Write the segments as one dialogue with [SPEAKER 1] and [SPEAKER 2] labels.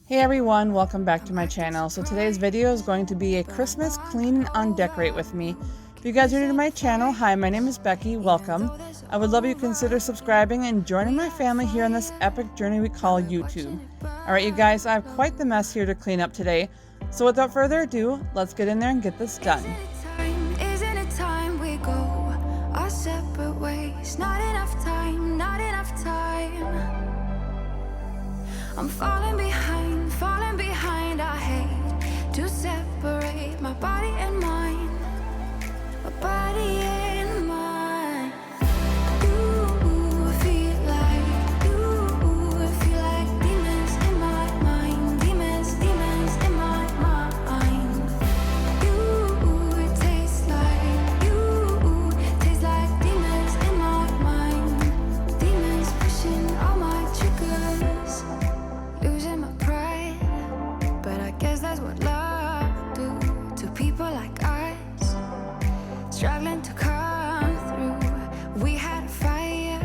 [SPEAKER 1] Hey everyone, welcome back to my channel. So today's video is going to be a Christmas clean and undecorate with me. If you guys are new to my channel, hi, my name is Becky, welcome. I would love you to consider subscribing and joining my family here on this epic journey we call YouTube. Alright you guys, I have quite the mess here to clean up today. So without further ado, let's get in there and get this done.
[SPEAKER 2] Isn't it time we go our separate ways? Not enough time, not enough time. I'm falling behind, I hate to separate my body and mind, my body and mind. You feel like demons in my mind, demons in my mind. You taste like demons in my mind, demons pushing all my triggers. Losing my pride, but I guess that's what love do to people like us, struggling to come through. We had a fire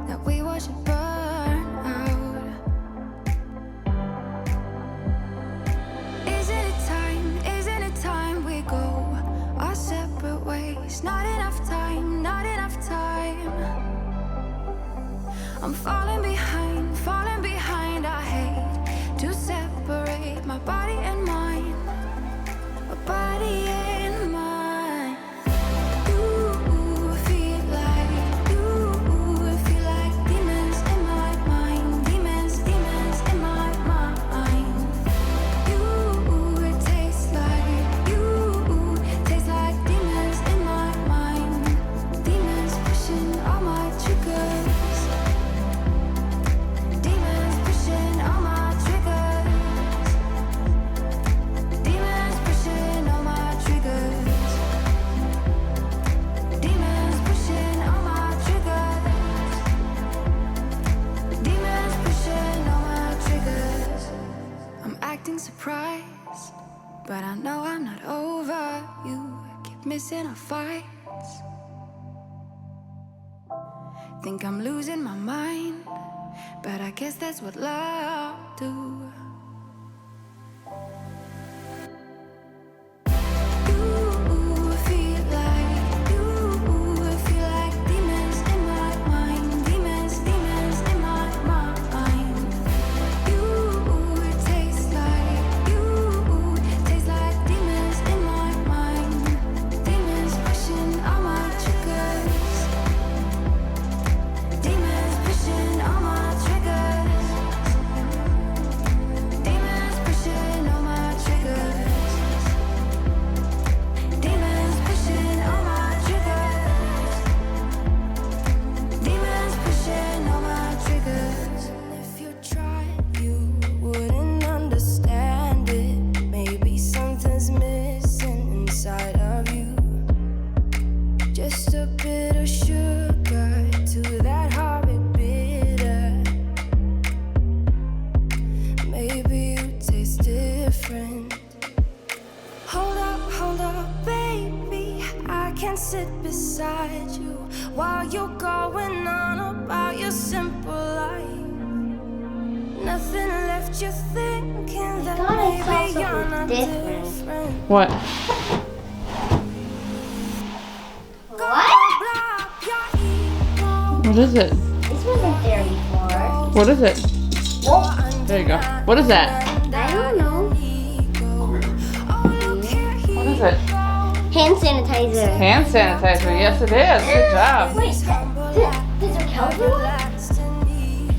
[SPEAKER 2] that we watched it burn out. Isn't it time we go our separate ways? Not enough time, not enough time. I'm falling behind, I hate to separate my body and mind, my body and mind. You feel like demons in my mind, demons in my mind. You taste like demons in my mind, demons pushing all my triggers. Surprise, but I know I'm not over you. Keep missing our fights. Think I'm losing my mind, but I guess that's what love do. Sit beside you while you're going on about your simple life. Nothing left you thinking that maybe you're not different.
[SPEAKER 1] What? What is it?
[SPEAKER 3] This wasn't there before.
[SPEAKER 1] What is it?
[SPEAKER 3] Oh,
[SPEAKER 1] There you go. What is that?
[SPEAKER 3] I don't know.
[SPEAKER 1] What is it?
[SPEAKER 3] Hand sanitizer.
[SPEAKER 1] Hand sanitizer. Yes, it is. Good job.
[SPEAKER 3] Wait, does it count for one?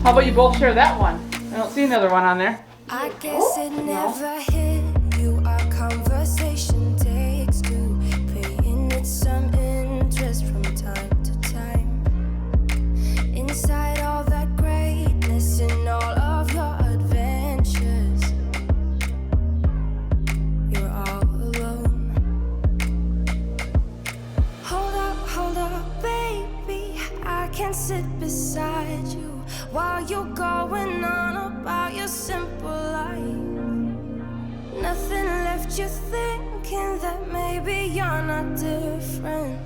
[SPEAKER 1] How about you both share that one? I don't see another one on there.
[SPEAKER 2] I guess it never hit you. Our conversation takes two, paying it some interest from time to time. Inside all that greatness and all of your adventures, you're all alone. Hold up, baby. I can sit beside you while you're going on about your simple life. Nothing left you thinking that maybe you're not different.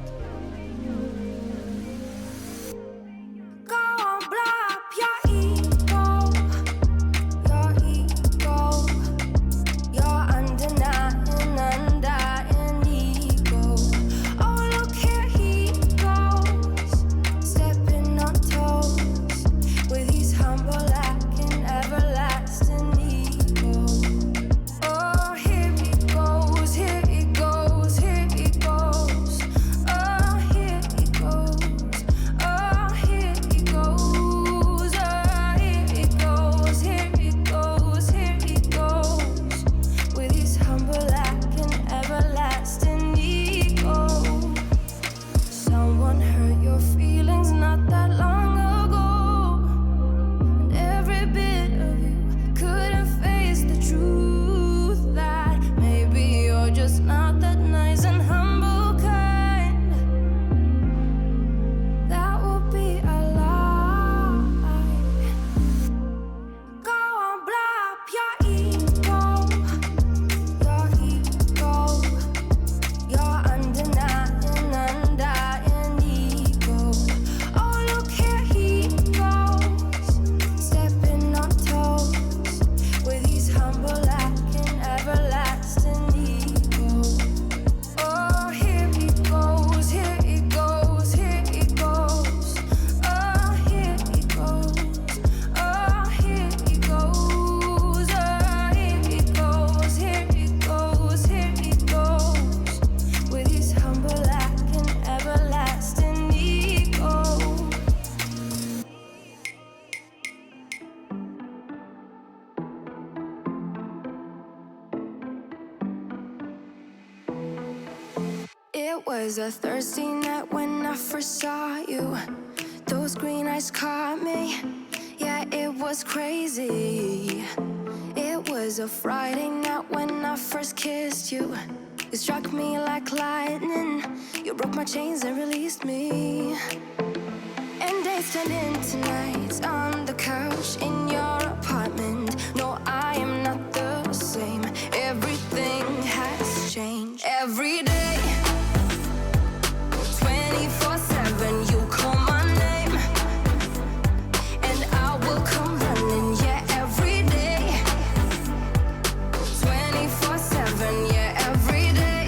[SPEAKER 2] Go on, blow up your ego. It was a Thursday night when I first saw you. Those green eyes caught me. Yeah, it was crazy. It was a Friday night when I first kissed you. You struck me like lightning. You broke my chains and released me. And days turned into nights on the couch in your apartment. No, I am not the same. Everything has changed. Every day, 24/7, you call my name, and I will come running. Yeah, every day, 24/7. Yeah, every day,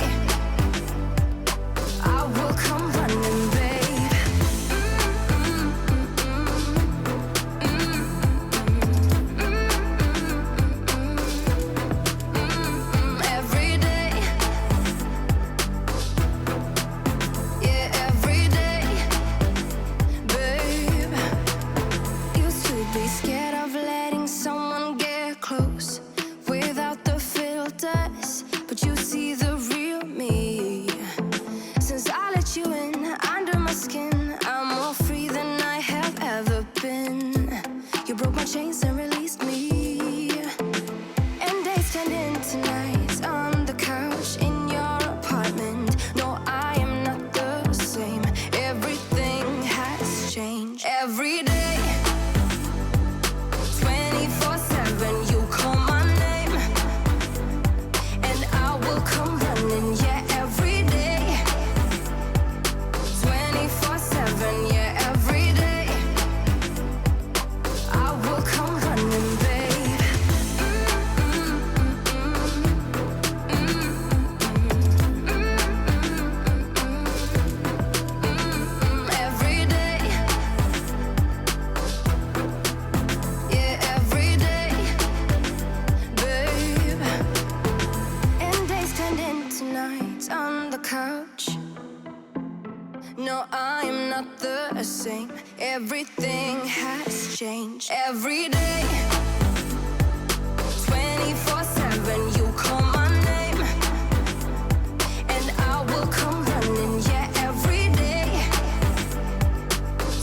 [SPEAKER 2] I will come running, babe. Every day, yeah, every day, babe. Used to be scared of letting someone get close without the filters, but you see the real me. Since I let you in under my skin, I'm more free than I have ever been. You broke my chains and released me. And days turned into nights on the couch in your apartment. No, I am not the same. Everything has changed. Every day, 24/7, you call my name, and I will come running. Yeah, every day, 24/7. Yeah, every day, I will come running, babe. Every day, yeah, every day, babe. And days turned into nights on the couch. No, I am not the same. Everything has changed. Every day, 24/7, you call my name, and I will come running. Yeah, every day,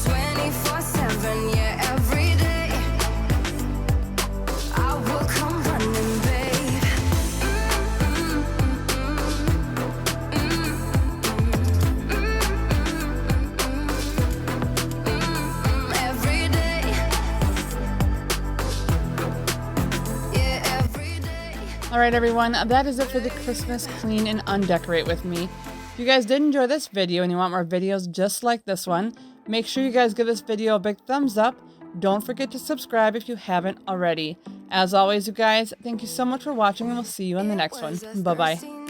[SPEAKER 2] 24/7. Yeah, every day, I will come running, babe. Every day, yeah, every day.
[SPEAKER 1] All right, everyone, that is it for the Christmas Clean and Undecorate with me. If you guys did enjoy this video and you want more videos just like this one, make sure you guys give this video a big thumbs up. Don't forget to subscribe if you haven't already. As always, you guys, thank you so much for watching, and we'll see you in the next one. Bye-bye.